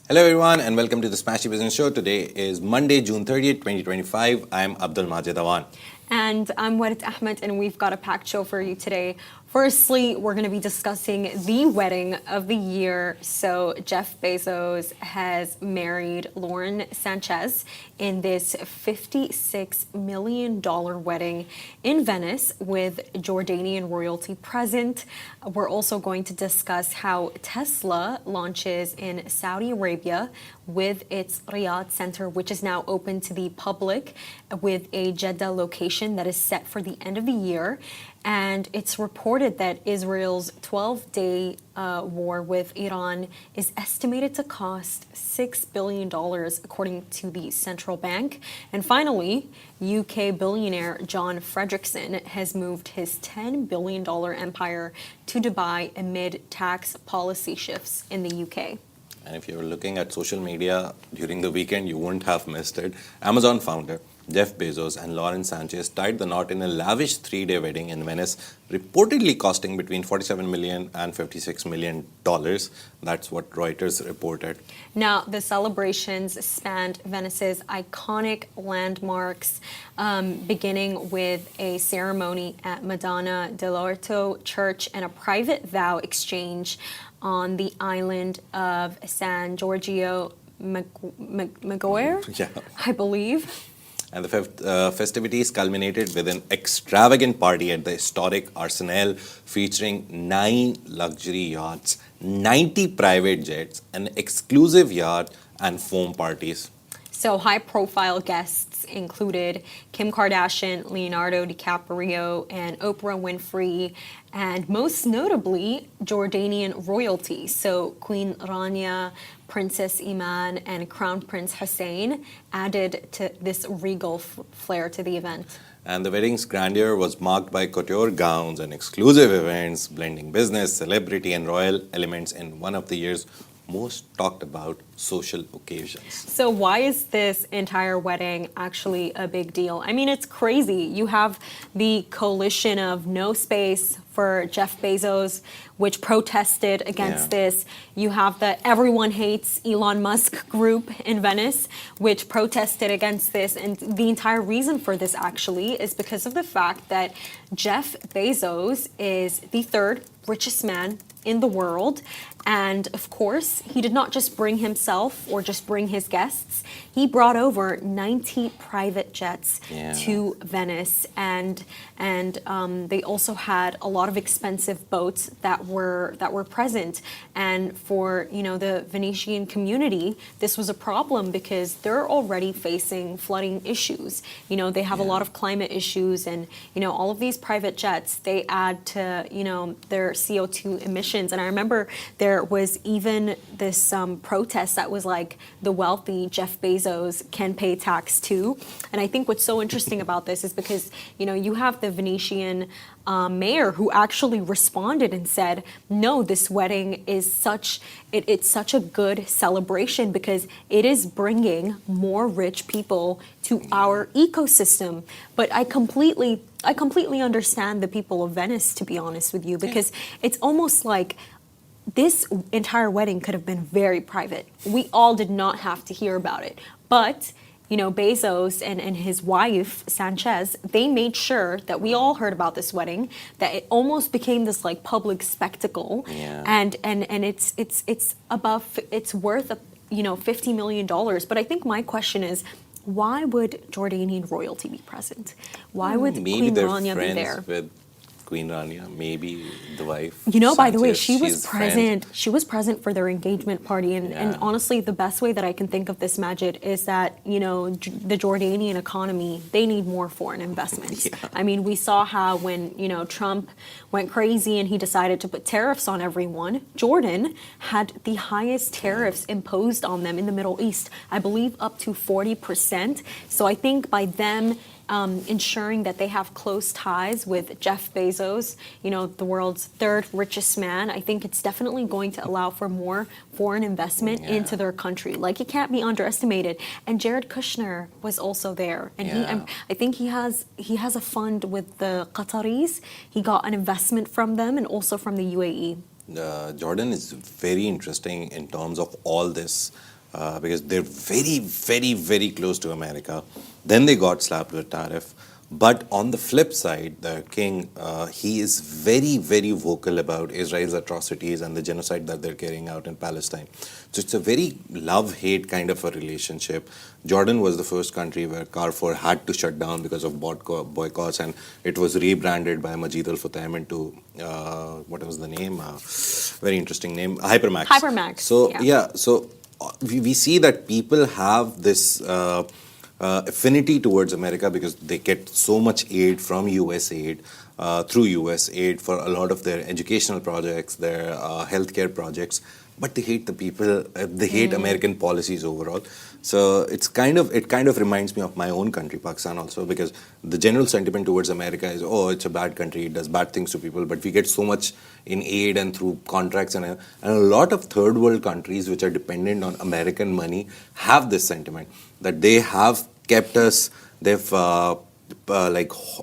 Hello everyone and welcome to the Smashy Business Show. Today is Monday, June 30th, 2025. I'm Abdul Majid Awan. And I'm Warid Ahmed, and we've got a packed show for you today. Firstly, we're going to be discussing the wedding of the year. So Jeff Bezos has married Lauren Sanchez in this $56 million wedding in Venice with Jordanian royalty present. We're also going to discuss how Tesla launches in Saudi Arabia with its Riyadh center, which is now open to the public, with a Jeddah location that is set for the end of the year. And it's reported that Israel's 12-day war with Iran is estimated to cost $6 billion, according to the central bank. And finally, UK billionaire John Fredriksen has moved his $10 billion empire to Dubai amid tax policy shifts in the UK. And if you're looking at social media during the weekend, you wouldn't have missed it. Amazon founder Jeff Bezos and Lauren Sanchez tied the knot in a lavish 3-day wedding in Venice, reportedly costing between $47 million and $56 million. That's what Reuters reported. Now, the celebrations spanned Venice's iconic landmarks, beginning with a ceremony at Madonna dell'Orto Church and a private vow exchange on the island of San Giorgio Maggiore, I believe. And the festivities culminated with an extravagant party at the historic Arsenal featuring 9 luxury yachts, 90 private jets, an exclusive yacht, and foam parties. So high-profile guests included Kim Kardashian, Leonardo DiCaprio, and Oprah Winfrey, and most notably, Jordanian royalty. So Queen Rania, Princess Iman, and Crown Prince Hussein added to this regal flair to the event. And the wedding's grandeur was marked by couture gowns and exclusive events, blending business, celebrity, and royal elements in one of the year's most talked about social occasions. So why is this entire wedding actually a big deal? I mean, it's crazy. You have the coalition of No Space for Jeff Bezos, which protested against this. You have the Everyone Hates Elon Musk group in Venice, which protested against this. And the entire reason for this actually is because of the fact that Jeff Bezos is the third richest man in the world. And of course, he did not just bring himself or just bring his guests. He brought over 90 private jets to Venice, and they also had a lot of expensive boats that were present. And for the Venetian community, this was a problem because they're already facing flooding issues. They have a lot of climate issues, and all of these private jets, they add to their CO2 emissions. And I remember there was even this protest that was like, the wealthy Jeff Bezos can pay tax too. And I think what's so interesting about this is because you have the Venetian mayor who actually responded and said, no, this wedding is it's such a good celebration because it is bringing more rich people to our ecosystem. But I completely understand the people of Venice, to be honest with you, because it's almost like this entire wedding could have been very private. We all did not have to hear about it. But Bezos and his wife, Sanchez, they made sure that we all heard about this wedding, that it almost became this like public spectacle. And it's worth $50 million. But I think my question is, why would Jordanian royalty be present? Why would Queen Rania be there? With Queen Rania, maybe the wife. By the way, she was present. She was present for their engagement party, and honestly, the best way that I can think of this, Majid, is that the Jordanian economy, they need more foreign investments. I mean, we saw how when Trump went crazy and he decided to put tariffs on everyone, Jordan had the highest tariffs imposed on them in the Middle East. I believe up to 40%. So I think by them ensuring that they have close ties with Jeff Bezos, the world's third richest man, I think it's definitely going to allow for more foreign investment into their country. Like, it can't be underestimated. And Jared Kushner was also there, and I think he has a fund with the Qataris. He got an investment from them and also from the UAE. Jordan is very interesting in terms of all this because they're very, very, very close to America. Then they got slapped with tariff. But on the flip side, the king, he is very, very vocal about Israel's atrocities and the genocide that they're carrying out in Palestine. So it's a very love-hate kind of a relationship. Jordan was the first country where Carrefour had to shut down because of boycotts, and it was rebranded by Majid Al Futtaim into, what was the name? Very interesting name, Hypermax. Hypermax. So, so we see that people have this affinity towards America because they get so much aid from US aid, through US aid for a lot of their educational projects, their healthcare projects, but they hate the people, they hate American policies overall. So it kind of reminds me of my own country, Pakistan also, because the general sentiment towards America is, oh, it's a bad country, it does bad things to people, but we get so much in aid and through contracts, and a lot of third world countries which are dependent on American money have this sentiment that they have kept us, they've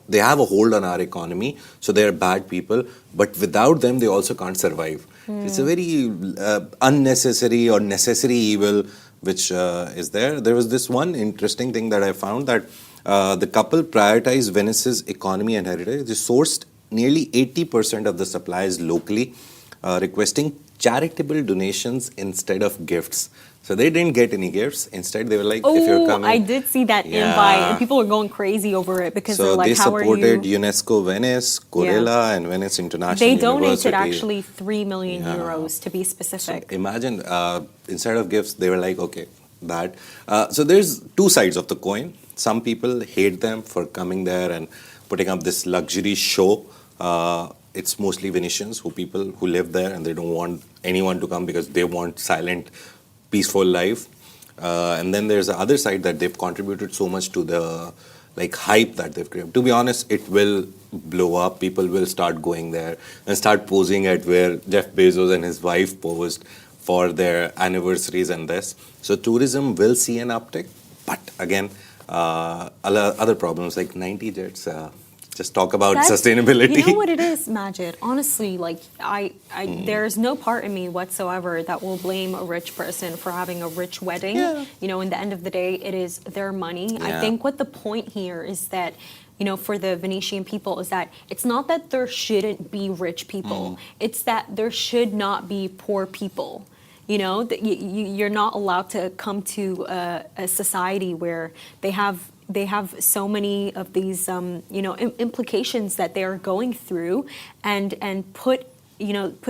they have a hold on our economy, so they're bad people, but without them they also can't survive. It's a very unnecessary or necessary evil which is there. There was this one interesting thing that I found, that the couple prioritized Venice's economy and heritage. They sourced nearly 80% of the supplies locally, requesting charitable donations instead of gifts. So they didn't get any gifts. Instead, they were like, if you're coming. I did see that invite. And people are going crazy over it because they're like, they how are you? supported UNESCO Venice, Corella, and Venice International They University. donated actually 3 million euros to be specific. So imagine, instead of gifts, they were like, okay, that. So there's two sides of the coin. Some people hate them for coming there and putting up this luxury show. It's mostly Venetians, people who live there, and they don't want anyone to come because they want silent, peaceful life. And then there's the other side, that they've contributed so much to the hype that they've created. To be honest, it will blow up. People will start going there and start posing at where Jeff Bezos and his wife posed for their anniversaries and this. So tourism will see an uptick, but again, other problems like 90 jets. Just talk about sustainability. You know what it is, Majid? Honestly, there's no part in me whatsoever that will blame a rich person for having a rich wedding. Yeah. In the end of the day, it is their money. Yeah. I think what the point here is that, for the Venetian people, is that it's not that there shouldn't be rich people. It's that there should not be poor people. You're not allowed to come to a society where they have so many of these implications that they're going through, and put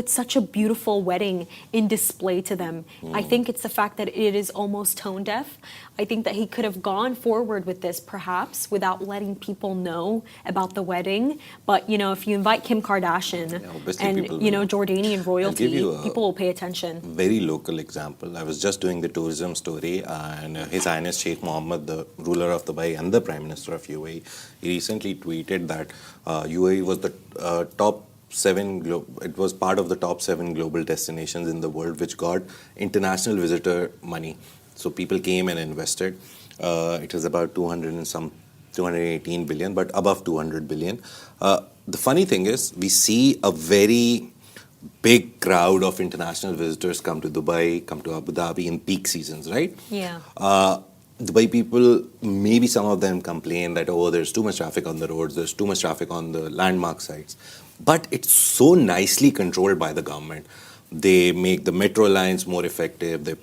such a beautiful wedding in display to them. I think it's the fact that it is almost tone deaf. I think that he could have gone forward with this perhaps without letting people know about the wedding. But if you invite Kim Kardashian and Jordanian royalty, people will pay attention. Very local example. I was just doing the tourism story, and His Highness Sheikh Mohammed, the ruler of Dubai and the Prime Minister of UAE, he recently tweeted that UAE was the top 7 it was part of the top 7 global destinations in the world which got international visitor money. So people came and invested. It was about 218 billion, but above 200 billion. The funny thing is, we see a very big crowd of international visitors come to Dubai, come to Abu Dhabi in peak seasons, right? Yeah. Dubai people, maybe some of them complain that, oh, there's too much traffic on the roads, there's too much traffic on the landmark sites. But it's so nicely controlled by the government. They make the metro lines more effective. They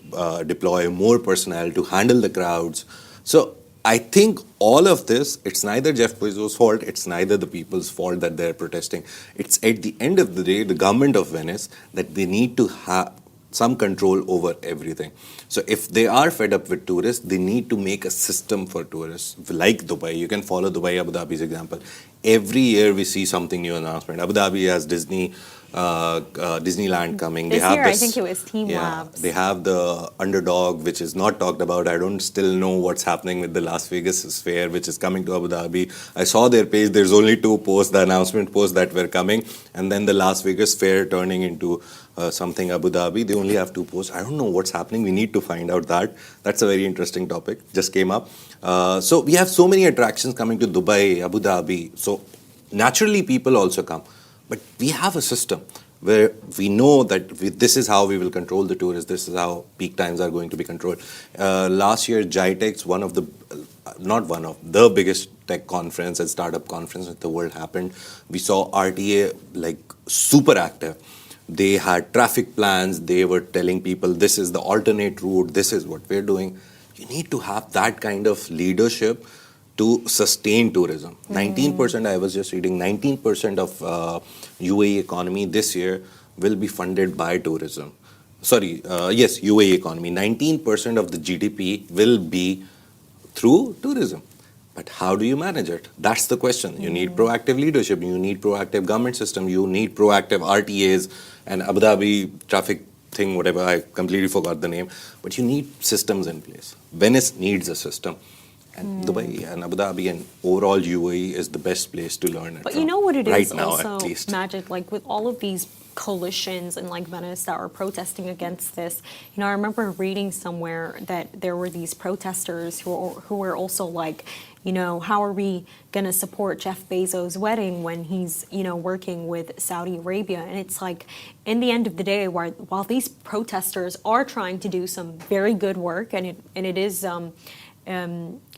deploy more personnel to handle the crowds. So I think all of this, it's neither Jeff Bezos' fault, it's neither the people's fault that they're protesting. It's at the end of the day, the government of Venice, that they need to have some control over everything. So if they are fed up with tourists, they need to make a system for tourists, like Dubai. You can follow Dubai, Abu Dhabi's example. Every year we see something new announcement. Abu Dhabi has Disneyland coming. This year, I think it was Team Labs. They have the Underdog, which is not talked about. I don't still know what's happening with the Las Vegas Fair, which is coming to Abu Dhabi. I saw their page. There's only 2 posts, the announcement posts that were coming, and then the Las Vegas Fair turning into something Abu Dhabi. They only have 2 posts. I don't know what's happening. We need to find out that. That's a very interesting topic. Just came up. So we have so many attractions coming to Dubai, Abu Dhabi. So naturally, people also come. But we have a system. where we know that this is how we will control the tourists, this is how peak times are going to be controlled. Last year, GITEX, the biggest tech conference and startup conference in the world happened. We saw RTA like super active. They had traffic plans. They were telling people, this is the alternate route. This is what we're doing. You need to have that kind of leadership to sustain tourism. 19%, I was just reading, 19% of UAE economy this year will be funded by tourism. Yes, UAE economy. 19% of the GDP will be through tourism. But how do you manage it? That's the question. You need proactive leadership. You need proactive government system. You need proactive RTAs and Abu Dhabi traffic thing, whatever. I completely forgot the name. But you need systems in place. Venice needs a system. And Dubai and Abu Dhabi and overall UAE is the best place to learn it But from. you know what it is right now, also, at least. Magic, like with all of these coalitions in like Venice that are protesting against this, you know, I remember reading somewhere that there were these protesters who were also like, you know, how are we going to support Jeff Bezos' wedding when he's, you know, working with Saudi Arabia? And it's like, in the end of the day, while these protesters are trying to do some very good work, and it is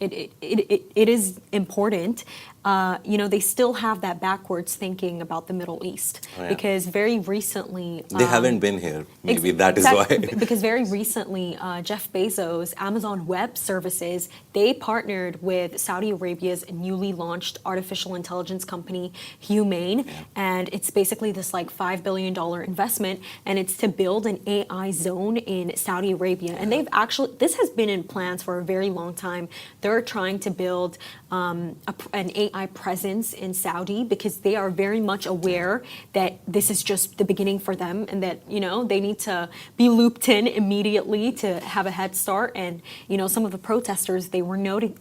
it is important. You know, they still have that backwards thinking about the Middle East because very recently they haven't been here. Maybe that is why. Because very recently, Jeff Bezos, Amazon Web Services, they partnered with Saudi Arabia's newly launched artificial intelligence company, Humane, and it's basically this like $5 billion investment, and it's to build an AI zone in Saudi Arabia. And they've actually, this has been in plans for a very long time. They're trying to build an AI presence in Saudi because they are very much aware that this is just the beginning for them, and that, you know, they need to be looped in immediately to have a head start. And, you know, some of the protesters, they were noting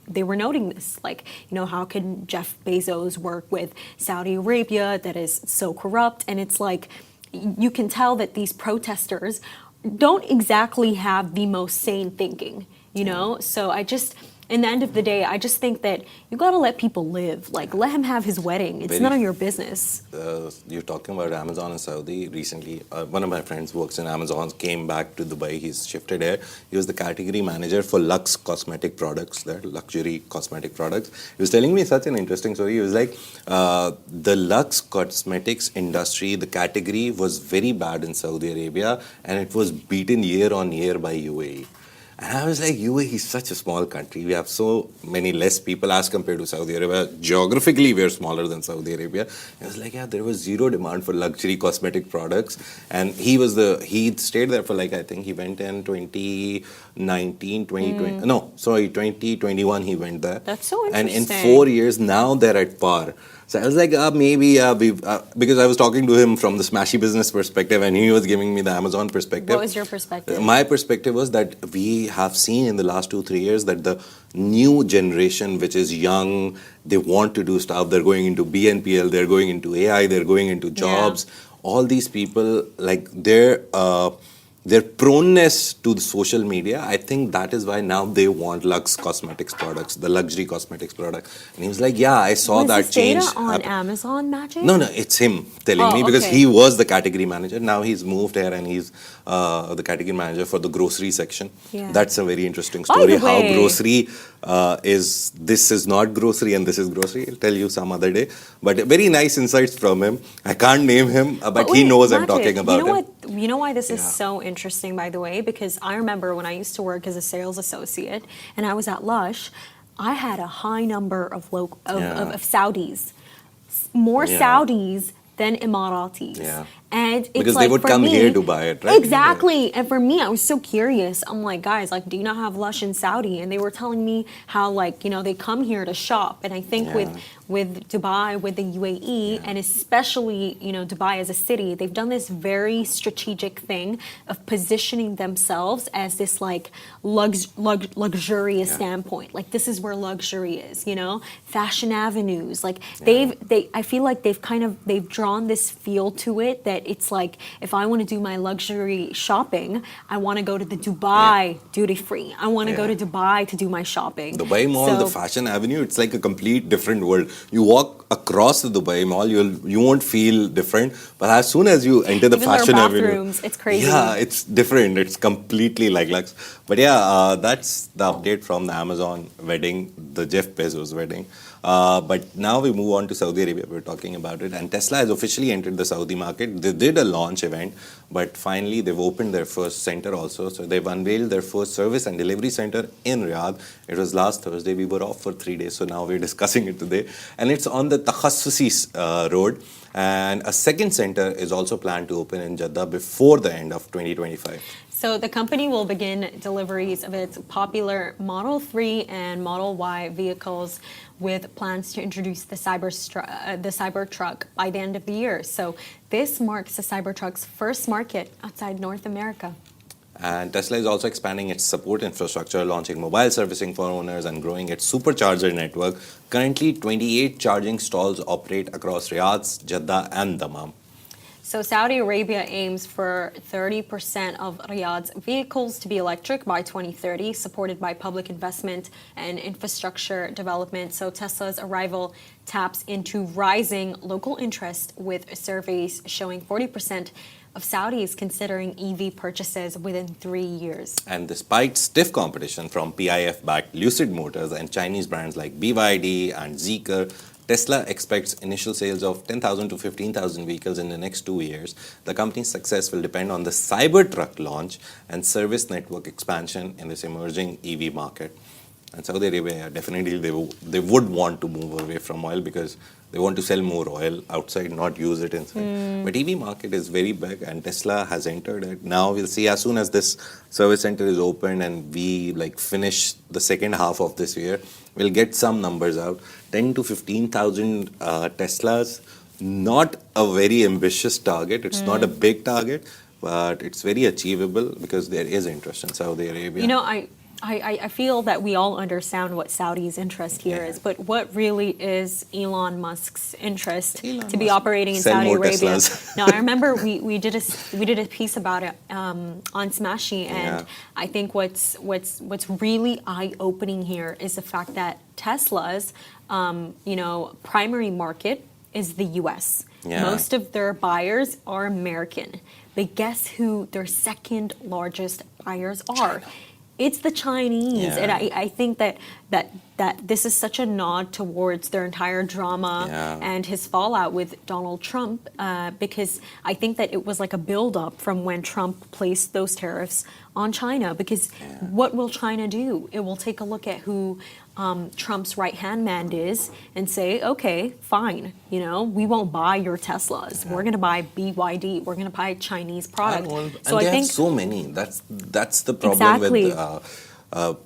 this, like, you know, how can Jeff Bezos work with Saudi Arabia that is so corrupt? And it's like, you can tell that these protesters don't exactly have the most sane thinking, you know? So in the end of the day, I just think that you got to let people live. Like, let him have his wedding. It's none of your business. You're talking about Amazon and Saudi. Recently, one of my friends works in Amazon, came back to Dubai. He's shifted here. He was the category manager for Lux cosmetic products, there, luxury cosmetic products. He was telling me such an interesting story. He was like, the Lux cosmetics industry, the category was very bad in Saudi Arabia, and it was beaten year on year by UAE. And I was like, UAE is such a small country. We have so many less people as compared to Saudi Arabia. Geographically, we're smaller than Saudi Arabia. I was like, yeah, there was zero demand for luxury cosmetic products. And he stayed there for like, I think he went in 2019, 2020. No, sorry, 2021 he went there. That's so interesting. And in 4 years, now they're at par. So I was like, because I was talking to him from the smashy business perspective, and he was giving me the Amazon perspective. What was your perspective? My perspective was that we have seen in the last 2-3 years that the new generation, which is young, they want to do stuff. They're going into BNPL, they're going into AI, they're going into jobs. All these people, like their proneness to the social media, I think that is why now they want Lux cosmetics products, the luxury cosmetics product. And he was like, yeah, I saw that change data on happen. Amazon, Magic? No, it's him telling me because he was the category manager. Now he's moved here and he's the category manager for the grocery section. Yeah. That's a very interesting story. How grocery this is not grocery and this is grocery. I'll tell you some other day. But very nice insights from him. I can't name him, but he knows Magic, I'm talking about him. You know why this is so interesting, by the way? Because I remember when I used to work as a sales associate and I was at Lush, I had a high number of Saudis, more Saudis than Emiratis. Yeah. And it's because like, they would come here to buy it, right? Exactly. Yeah. And for me, I was so curious. I'm like, guys, like, do you not have Lush in Saudi? And they were telling me how, like, you know, they come here to shop. And I think with Dubai, with the UAE, and especially, you know, Dubai as a city, they've done this very strategic thing of positioning themselves as this, like, luxurious standpoint. Like, this is where luxury is, you know? Fashion avenues. Like, I feel like they've drawn this feel to it that that it's like if I want to do my luxury shopping, I want to go to the Dubai duty free. I want to go to Dubai to do my shopping. Dubai Mall, the Fashion Avenue, it's like a complete different world. You walk across the Dubai Mall, you won't feel different. But as soon as you enter the Even Fashion their Avenue, bathrooms, it's crazy. Yeah, it's different. It's completely like Lux. But yeah, that's the update from the Amazon wedding, the Jeff Bezos wedding. But now we move on to Saudi Arabia. We're talking about it. And Tesla has officially entered the Saudi market. They did a launch event, but finally they've opened their first center also. So they've unveiled their first service and delivery center in Riyadh. It was last Thursday. We were off for 3 days, so now we're discussing it today. And it's on the Takhassusi road. And a second center is also planned to open in Jeddah before the end of 2025. So the company will begin deliveries of its popular Model 3 and Model Y vehicles with plans to introduce the Cybertruck by the end of the year. So this marks the Cybertruck's first market outside North America. And Tesla is also expanding its support infrastructure, launching mobile servicing for owners and growing its supercharger network. Currently, 28 charging stalls operate across Riyadh, Jeddah, and Dammam. So Saudi Arabia aims for 30% of Riyadh's vehicles to be electric by 2030, supported by public investment and infrastructure development. So Tesla's arrival taps into rising local interest, with surveys showing 40% of Saudis considering EV purchases within 3 years. And despite stiff competition from PIF-backed Lucid Motors and Chinese brands like BYD and Zeekr, Tesla expects initial sales of 10,000 to 15,000 vehicles in the next 2 years. The company's success will depend on the Cybertruck launch and service network expansion in this emerging EV market. And Saudi Arabia, definitely they would want to move away from oil because they want to sell more oil outside, not use it inside. But EV market is very big and Tesla has entered it. Now we'll see as soon as this service center is open and we finish the second half of this year, we'll get some numbers out. 10 to 15,000 Teslas, not a very ambitious target. It's not a big target, but it's very achievable because there is interest in Saudi Arabia. You know, I feel that we all understand what Saudi's interest here is, but what really is Elon Musk's interest to be operating in Saudi Arabia? Now, I remember we did a piece about it on Smashy, and I think what's really eye-opening here is the fact that Tesla's primary market is the U.S. Most of their buyers are American, but guess who their second largest buyers are? China. It's the Chinese, and I think that this is such a nod towards their entire drama and his fallout with Donald Trump, because I think that it was like a build-up from when Trump placed those tariffs on China. Because what will China do? It will take a look at who Trump's right-hand man is and say, okay, fine, we won't buy your Teslas. We're going to buy BYD. We're going to buy Chinese product. So I think so many. That's the problem with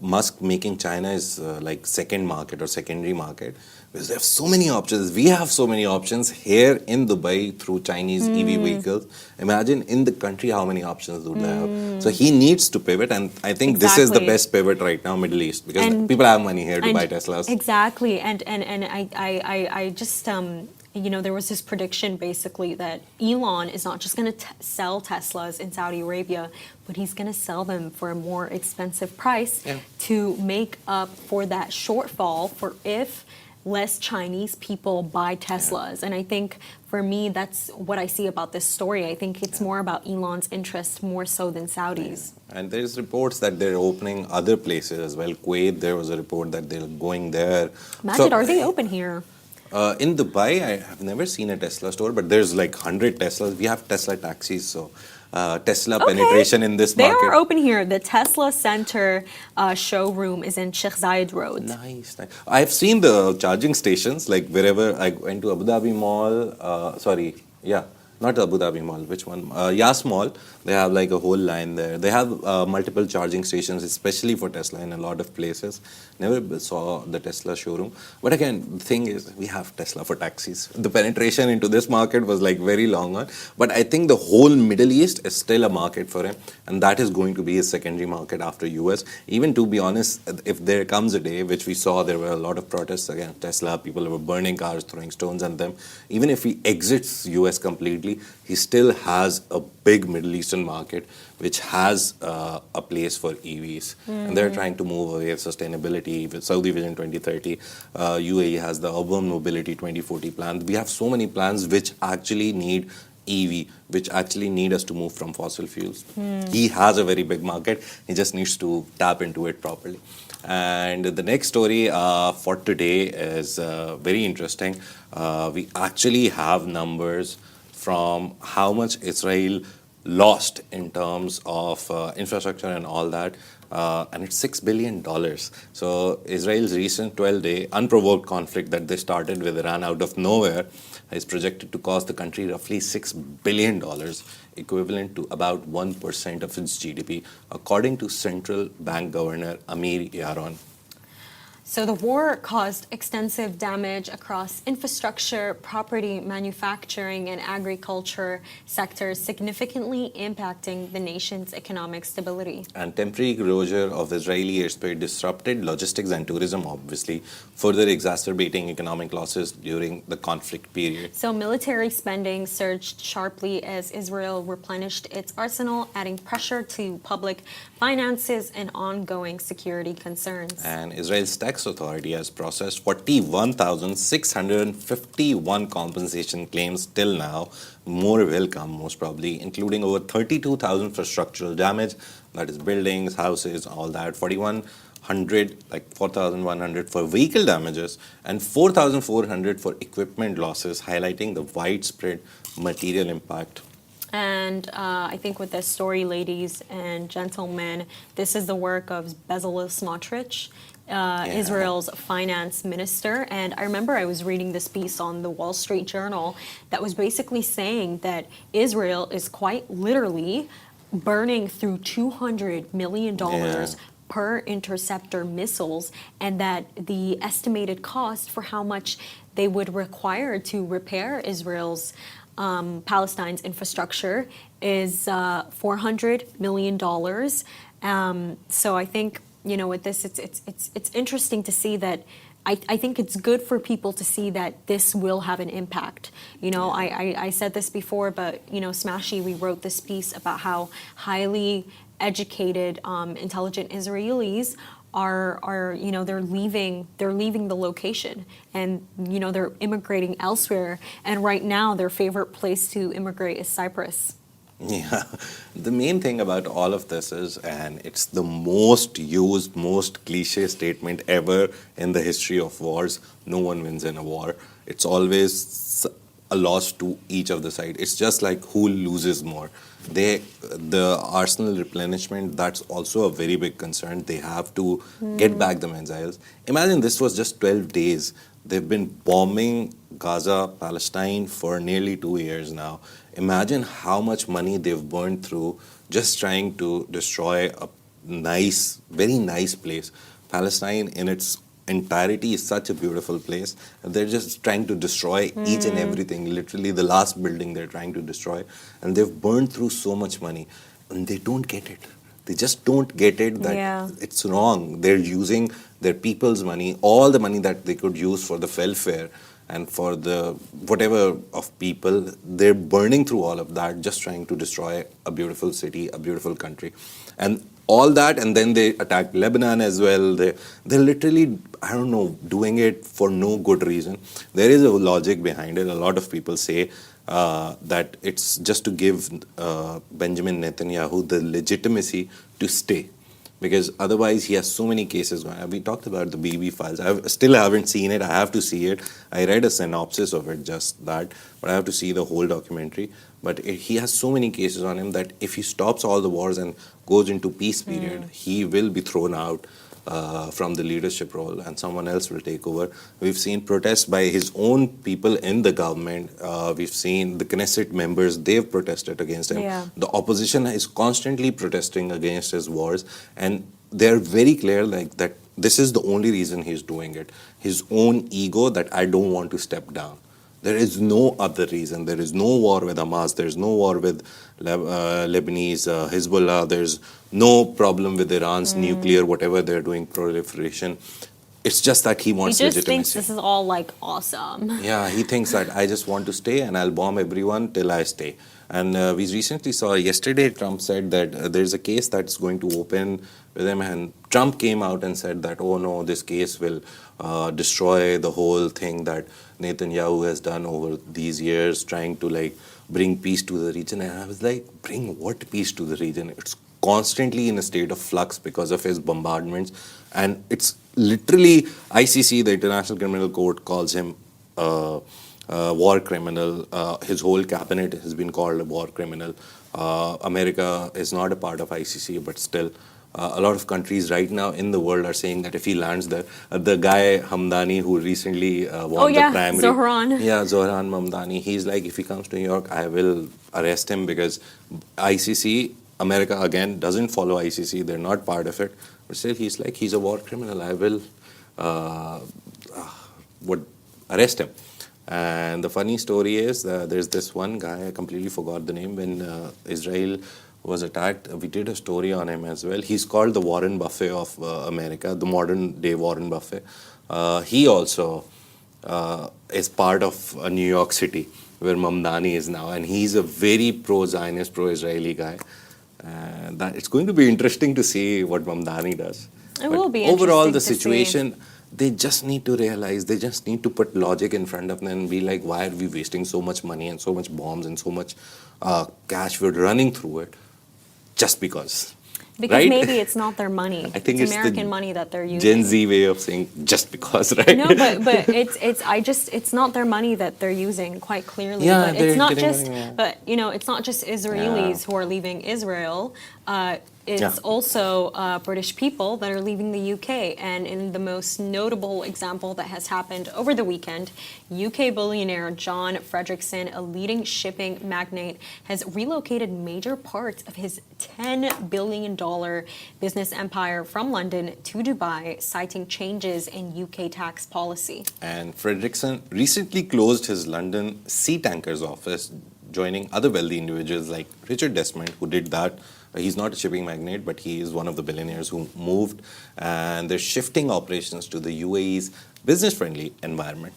Musk making China is like second market or secondary market, because they have so many options. We have so many options here in Dubai through Chinese EV vehicles. Imagine in the country how many options do they have. So he needs to pivot, and I think this is the best pivot right now, Middle East, because people have money here to buy Teslas. Exactly, and I just there was this prediction basically that Elon is not just going to sell Teslas in Saudi Arabia, but he's going to sell them for a more expensive price to make up for that shortfall for if less Chinese people buy Teslas. And I think for me, that's what I see about this story. I think it's more about Elon's interest more so than Saudi's. And there's reports that they're opening other places as well. Kuwait, there was a report that they're going there. Imagine, are they open here? In Dubai, I have never seen a Tesla store, but there's like 100 Teslas. We have Tesla taxis, so Tesla penetration in this market. They are open here. The Tesla Center showroom is in Sheikh Zayed Road. Nice. I've seen the charging stations, like wherever I went to Abu Dhabi Mall. Not Abu Dhabi Mall. Which one? Yas Mall. They have like a whole line there. They have multiple charging stations, especially for Tesla in a lot of places. Never saw the Tesla showroom. But again, the thing is, we have Tesla for taxis. The penetration into this market was like very long on. But I think the whole Middle East is still a market for him. And that is going to be his secondary market after US. Even to be honest, if there comes a day, which we saw, there were a lot of protests against Tesla. People were burning cars, throwing stones at them. Even if he exits US completely, globally, he still has a big Middle Eastern market which has a place for EVs. And they're trying to move away sustainability with Saudi Vision 2030. UAE has the Urban Mobility 2040 plan. We have so many plans which actually need EV, which actually need us to move from fossil fuels. He has a very big market. He just needs to tap into it properly. And the next story for today is very interesting. We actually have numbers from how much Israel lost in terms of infrastructure and all that, and it's $6 billion. So Israel's recent 12-day unprovoked conflict that they started with Iran out of nowhere is projected to cost the country roughly $6 billion, equivalent to about 1% of its GDP, according to Central Bank Governor Amir Yaron. So the war caused extensive damage across infrastructure, property, manufacturing, and agriculture sectors, significantly impacting the nation's economic stability. And temporary closure of Israeli airspace disrupted logistics and tourism, obviously, further exacerbating economic losses during the conflict period. So military spending surged sharply as Israel replenished its arsenal, adding pressure to public finances and ongoing security concerns. And Israel's tax authority has processed 41,651 compensation claims till now. More will come, most probably, including over 32,000 for structural damage, that is buildings, houses, all that, 4,100 for vehicle damages, and 4,400 for equipment losses, highlighting the widespread material impact. And I think with this story, ladies and gentlemen, this is the work of Bezos, Israel's finance minister. And I remember I was reading this piece on the Wall Street Journal that was basically saying that Israel is quite literally burning through $200 million per interceptor missiles, and that the estimated cost for how much they would require to repair Israel's Palestine's infrastructure is $400 million. So I think, with this, it's interesting to see that. I think it's good for people to see that this will have an impact. I said this before, but Smashy, we wrote this piece about how highly educated, intelligent Israelis are they're leaving the location, and they're immigrating elsewhere, and right now their favorite place to immigrate is Cyprus. Yeah, the main thing about all of this is, and it's the most used, most cliche statement ever in the history of wars, no one wins in a war. It's always a loss to each of the side. It's just like who loses more. The arsenal replenishment, that's also a very big concern. They have to get back the missiles. Imagine this was just 12 days. They've been bombing Gaza, Palestine for nearly 2 years now. Imagine how much money they've burned through just trying to destroy a nice, very nice place. Palestine in its entirety is such a beautiful place. They're just trying to destroy each and everything. Literally the last building they're trying to destroy. And they've burned through so much money. And they don't get it. They just don't get it that it's wrong. They're using their people's money, all the money that they could use for the welfare and for the whatever of people. They're burning through all of that, just trying to destroy a beautiful city, a beautiful country. And all that, and then they attacked Lebanon as well. They're literally, doing it for no good reason. There is a logic behind it. A lot of people say that it's just to give Benjamin Netanyahu the legitimacy to stay. Because otherwise he has so many cases going. We talked about the BB files. I still haven't seen it. I have to see it. I read a synopsis of it, just that. But I have to see the whole documentary. But he has so many cases on him that if he stops all the wars and goes into peace period, he will be thrown out from the leadership role and someone else will take over. We've seen protests by his own people in the government. We've seen the Knesset members, they've protested against him. Yeah. The opposition is constantly protesting against his wars, and they're very clear that this is the only reason he's doing it. His own ego, that I don't want to step down. There is no other reason. There is no war with Hamas. There is no war with Lebanese Hezbollah. There's no problem with Iran's nuclear, whatever they're doing, proliferation. It's just that he He wants just thinks legitimacy. this is all like awesome. Yeah, he thinks that I just want to stay and I'll bomb everyone till I stay. And we recently saw yesterday, Trump said that there's a case that's going to open with him, and Trump came out and said that, oh no, this case will destroy the whole thing that Netanyahu has done over these years, trying to like bring peace to the region. And I was like, bring what peace to the region? It's constantly in a state of flux because of his bombardments, and it's literally ICC, the International Criminal Court, calls him war criminal. His whole cabinet has been called a war criminal. America is not a part of ICC, but still, a lot of countries right now in the world are saying that if he lands there, the guy Hamdani who recently won the primary, Zohran. yeah, Zohran Mamdani, he's like, if he comes to New York, I will arrest him because ICC, America again doesn't follow ICC; they're not part of it. But still, he's like, he's a war criminal. I will would arrest him. And the funny story is, there's this one guy, I completely forgot the name, when Israel was attacked, we did a story on him as well. He's called the Warren Buffett of America, the modern day Warren Buffett. He also is part of New York City, where Mamdani is now, and he's a very pro-Zionist, pro-Israeli guy. That it's going to be interesting to see what Mamdani does. It will be overall, interesting the to see. situation, they just need to realize, they just need to put logic in front of them and be like, why are we wasting so much money and so much bombs and so much cash we're running through it just because. Because right? maybe it's not their money. I think it's it's American the money that they're using. Gen Z way of saying just because, right? No, but it's not their money that they're using, quite clearly. Yeah, but they're it's not getting just money, yeah. but it's not just Israelis who are leaving Israel. It's Yeah. also British people that are leaving the UK. And in the most notable example that has happened over the weekend, UK billionaire John Fredriksen, a leading shipping magnate, has relocated major parts of his $10 billion business empire from London to Dubai, citing changes in UK tax policy. And Fredriksen recently closed his London sea tankers office, joining other wealthy individuals like Richard Desmond, who did that. He's not a shipping magnate, but he is one of the billionaires who moved, and they're shifting operations to the UAE's business-friendly environment.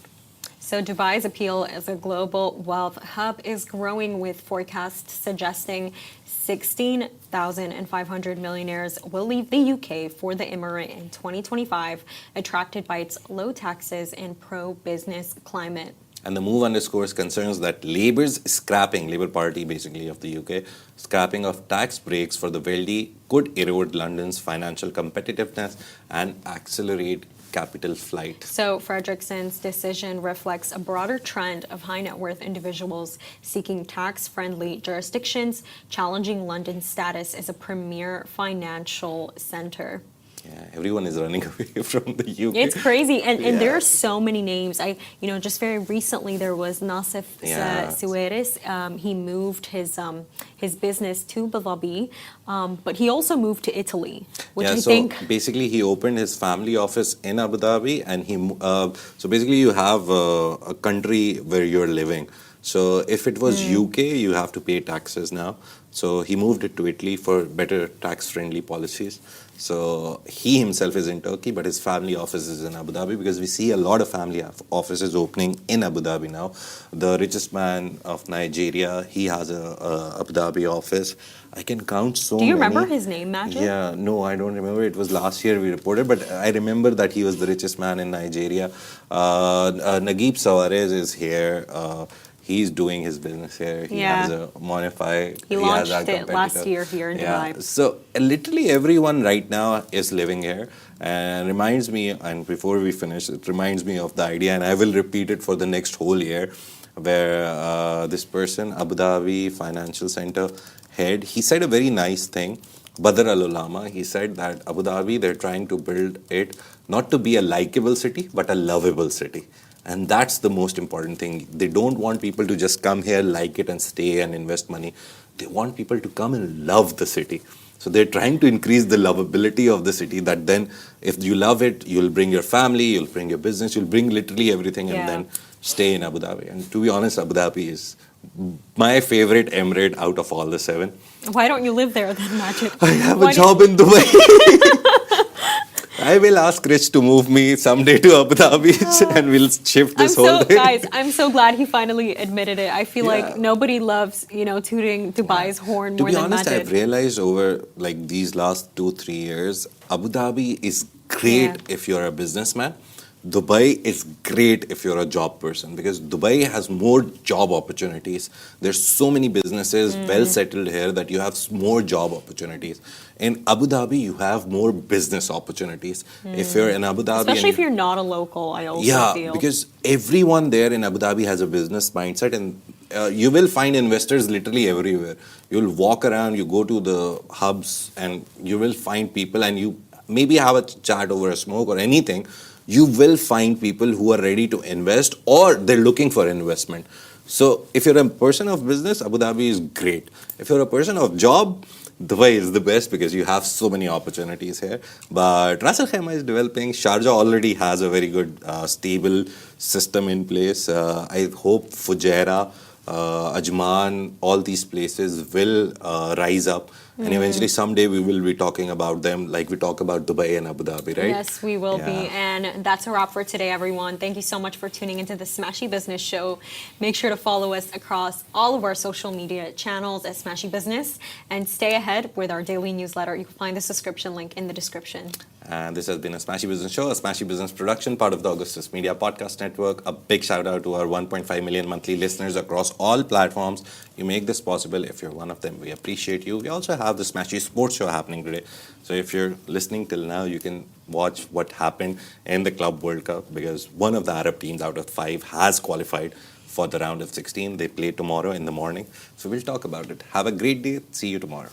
So Dubai's appeal as a global wealth hub is growing, with forecasts suggesting 16,500 millionaires will leave the UK for the Emirate in 2025, attracted by its low taxes and pro-business climate. And the move underscores concerns that Labour's scrapping, Labour Party basically of the UK, scrapping of tax breaks for the wealthy could erode London's financial competitiveness and accelerate capital flight. So Fredriksen's decision reflects a broader trend of high net worth individuals seeking tax-friendly jurisdictions, challenging London's status as a premier financial center. Yeah, everyone is running away from the UK. It's crazy, and Yeah. there are so many names. Just very recently there was Nassif Suarez. He moved his business to Abu Dhabi, but he also moved to Italy, which I so think. basically he opened his family office in Abu Dhabi, and so basically you have a country where you're living. So if it was UK, you have to pay taxes now. So he moved it to Italy for better tax-friendly policies. So he himself is in Turkey, but his family office is in Abu Dhabi, because we see a lot of family offices opening in Abu Dhabi now. The richest man of Nigeria, he has a Abu Dhabi office. I can count so many. Do you remember his name, Majid? Yeah, no, I don't remember. It was last year we reported, but I remember that he was the richest man in Nigeria. Naguib Sawarez is here. He's doing his business here. He has a Monify. He has launched it last year here in Dubai. So literally everyone right now is living here. And reminds me, and before we finish, it reminds me of the idea, and I will repeat it for the next whole year, where this person, Abu Dhabi Financial Center head, he said a very nice thing. Badr al-Ulama, he said that Abu Dhabi, they're trying to build it not to be a likable city, but a lovable city. And that's the most important thing. They don't want people to just come here, like it, and stay and invest money. They want people to come and love the city. So they're trying to increase the lovability of the city, that then if you love it, you'll bring your family, you'll bring your business, you'll bring literally everything, and then stay in Abu Dhabi. And to be honest, Abu Dhabi is my favorite emirate out of all the 7. Why don't you live there then, Majid? I have a job in Dubai. I will ask Rich to move me someday to Abu Dhabi and we'll shift this whole thing. Guys, I'm so glad he finally admitted it. I feel Yeah. like nobody loves, tooting Dubai's horn To more be than honest, Matt I've did. realized over like these last 2-3 years, Abu Dhabi is great Yeah. if you're a businessman. Dubai is great if you're a job person because Dubai has more job opportunities. There's so many businesses well settled here that you have more job opportunities. In Abu Dhabi, you have more business opportunities. If you're in Abu Dhabi, Especially and if you're not a local, I also yeah, feel. because everyone there in Abu Dhabi has a business mindset, and you will find investors literally everywhere. You'll walk around, you go to the hubs, and you will find people, and you maybe have a chat over a smoke or anything. You will find people who are ready to invest or they're looking for investment. So if you're a person of business, Abu Dhabi is great. If you're a person of job, Dubai is the best because you have so many opportunities here. But Ras Al Khaimah is developing. Sharjah already has a very good, stable system in place. I hope Fujairah, Ajman, all these places will rise up. And eventually, someday, we will be talking about them like we talk about Dubai and Abu Dhabi, right? Yes, we will be. Yeah. And that's a wrap for today, everyone. Thank you so much for tuning into the Smashy Business Show. Make sure to follow us across all of our social media channels at Smashy Business and stay ahead with our daily newsletter. You can find the subscription link in the description. And this has been a Smashy Business Show, a Smashy Business production, part of the Augustus Media Podcast Network. A big shout out to our 1.5 million monthly listeners across all platforms. You make this possible. If you're one of them, we appreciate you. We also have the Smashy Sports Show happening today. So if you're listening till now, you can watch what happened in the Club World Cup because one of the Arab teams out of 5 has qualified for the round of 16. They play tomorrow in the morning. So we'll talk about it. Have a great day. See you tomorrow.